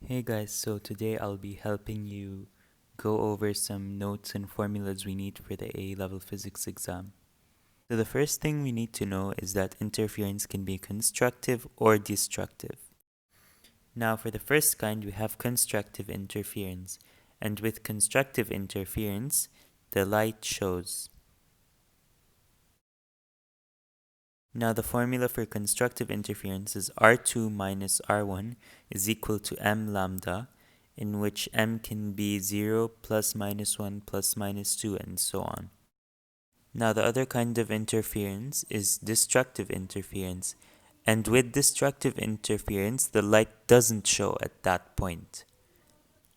Hey guys, so today I'll be helping you go over some notes and formulas we need for the A-level physics exam. So the first thing we need to know is that interference can be constructive or destructive. Now for the first kind we have constructive interference, and with constructive interference the light shows. Now the formula for constructive interference is R2 minus R1 is equal to m lambda, in which m can be 0, plus minus 1, plus minus 2, and so on. Now the other kind of interference is destructive interference, and with destructive interference the light doesn't show at that point.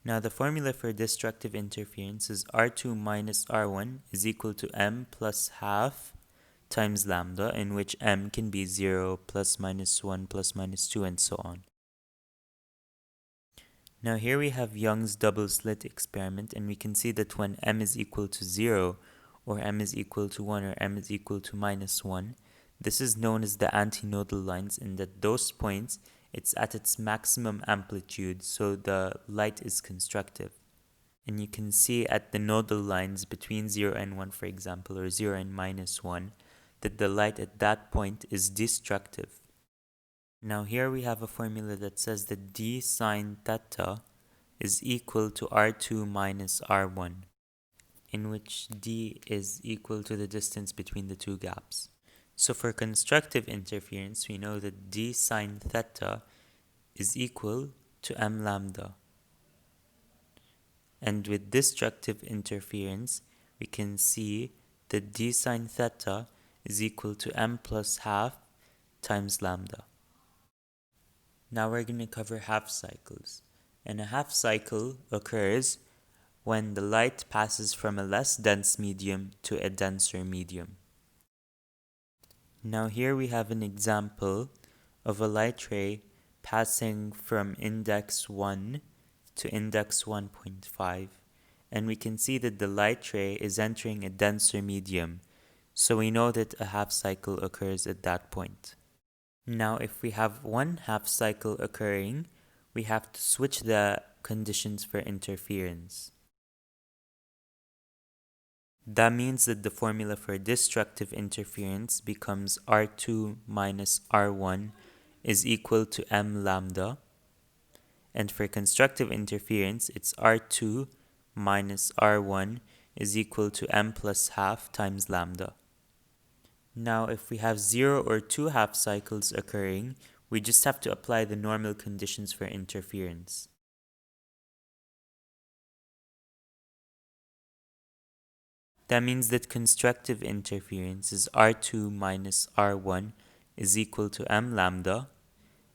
Now the formula for destructive interference is R2 minus R1 is equal to m plus half times lambda, in which m can be 0, plus minus 1, plus minus 2, and so on. Now here we have Young's double slit experiment, and we can see that when m is equal to 0, or m is equal to 1, or m is equal to minus 1, this is known as the antinodal lines, and at those points it's at its maximum amplitude, so the light is constructive. And you can see at the nodal lines between 0 and 1, for example, or 0 and minus 1, that the light at that point is destructive. Now here we have a formula that says that d sine theta is equal to R2 minus R1, in which d is equal to the distance between the two gaps. So for constructive interference, we know that d sine theta is equal to m lambda. And with destructive interference, we can see that d sine theta is equal to m plus half times lambda. Now we're going to cover half cycles. And a half cycle occurs when the light passes from a less dense medium to a denser medium. Now here we have an example of a light ray passing from index 1 to index 1.5, and we can see that the light ray is entering a denser medium, so we know that a half cycle occurs at that point. Now if we have one half cycle occurring, we have to switch the conditions for interference. That means that the formula for destructive interference becomes R2 minus R1 is equal to m lambda, and for constructive interference it's R2 minus R1 is equal to m plus half times lambda. Now if we have 0 or 2 half cycles occurring, we just have to apply the normal conditions for interference. That means that constructive interference is R2 minus R1 is equal to m lambda,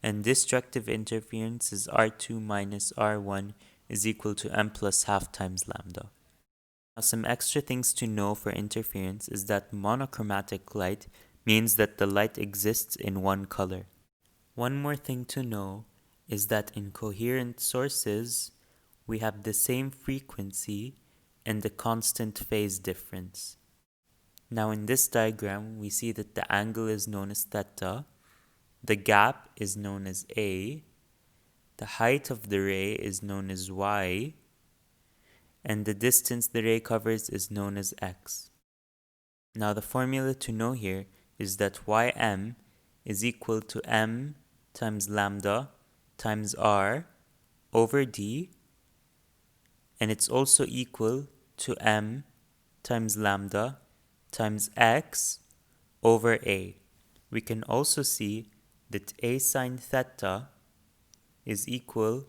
and destructive interference is R2 minus R1 is equal to m plus half times lambda. Now some extra things to know for interference is that monochromatic light means that the light exists in one color. One more thing to know is that in coherent sources, we have the same frequency and the constant phase difference. Now in this diagram, we see that the angle is known as theta, the gap is known as A, the height of the ray is known as y, and the distance the ray covers is known as x. Now the formula to know here is that ym is equal to m times lambda times r over d, and it's also equal to m times lambda times x over a. We can also see that a sine theta is equal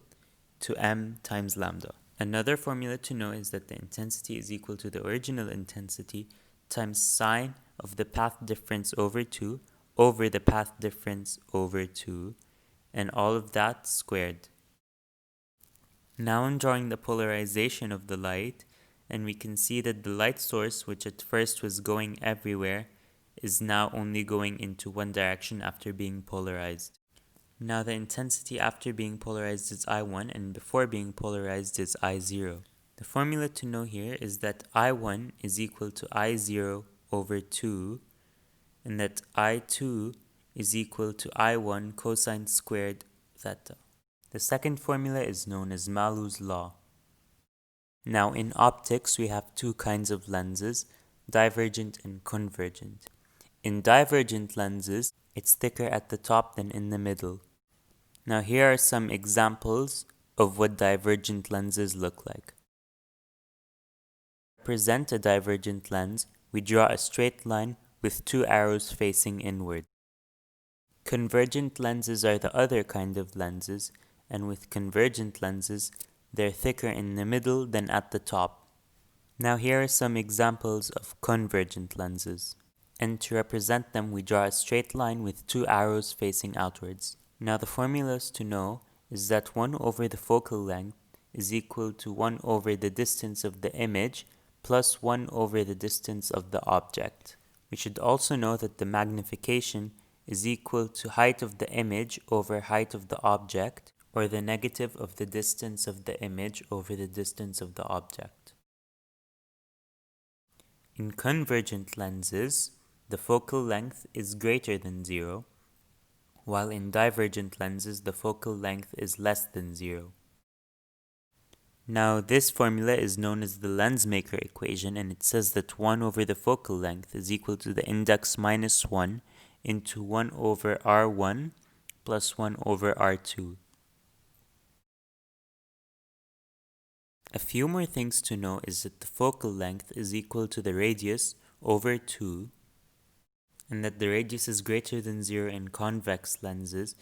to m times lambda. Another formula to know is that the intensity is equal to the original intensity times sine of the path difference over 2 over the path difference over 2, and all of that squared. Now I'm drawing the polarization of the light, and we can see that the light source, which at first was going everywhere, is now only going into one direction after being polarized. Now the intensity after being polarized is I1, and before being polarized is I0. The formula to know here is that I1 is equal to I0 over 2, and that I2 is equal to I1 cosine squared theta. The second formula is known as Malu's law. Now in optics we have two kinds of lenses, divergent and convergent. In divergent lenses, it's thicker at the top than in the middle. Now here are some examples of what divergent lenses look like. To represent a divergent lens, we draw a straight line with two arrows facing inward. Convergent lenses are the other kind of lenses, and with convergent lenses, they're thicker in the middle than at the top. Now here are some examples of convergent lenses. And to represent them, we draw a straight line with two arrows facing outwards. Now the formulas to know is that 1 over the focal length is equal to 1 over the distance of the image plus 1 over the distance of the object. We should also know that the magnification is equal to height of the image over height of the object, or the negative of the distance of the image over the distance of the object. In convergent lenses, the focal length is greater than 0, while in divergent lenses the focal length is less than 0. Now this formula is known as the lensmaker equation, and it says that 1 over the focal length is equal to the index minus 1 into 1 over r1 plus 1 over r2. A few more things to know is that the focal length is equal to the radius over 2, and that the radius is greater than 0 in convex lenses,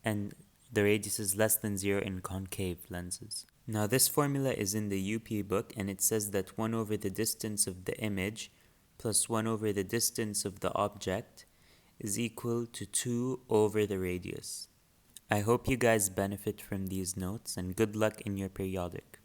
and the radius is less than 0 in concave lenses. Now this formula is in the UP book, and it says that 1 over the distance of the image plus 1 over the distance of the object is equal to 2 over the radius. I hope you guys benefit from these notes, and good luck in your periodic.